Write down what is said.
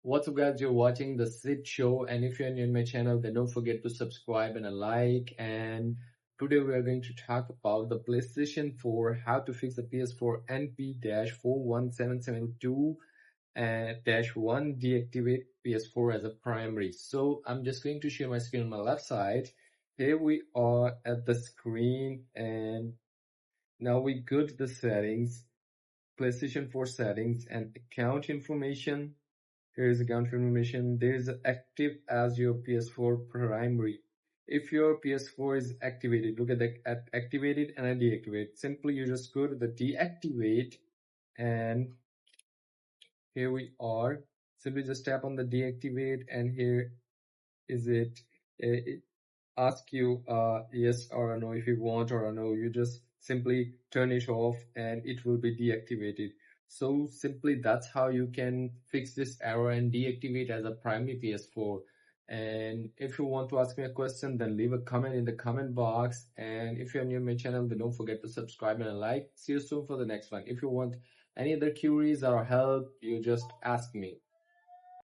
What's up guys, you're watching the Sid Show, and if you're new in my channel then don't forget to subscribe and a like. And today we are going to talk about the PlayStation 4, how to fix the PS4 NP-41772-1 deactivate PS4 as a primary. So I'm just going to share my screen on my left side. Here we are at the screen, and now we go to the settings, PlayStation 4 settings and account information. Here is account information. There is active as your PS4 primary. If your PS4 is activated, look at the activated and deactivate. Simply you just go to the deactivate, and here we are. Simply just tap on the deactivate, and here is it. It ask you yes or a no. If you want or a no, you just simply turn it off and it will be deactivated. So simply that's how you can fix this error and deactivate as a primary PS4. And if you want to ask me a question, then leave a comment in the comment box. And if you're new to my channel, then don't forget to subscribe and like. See you soon for the next one. If you want any other queries or help, you just ask me.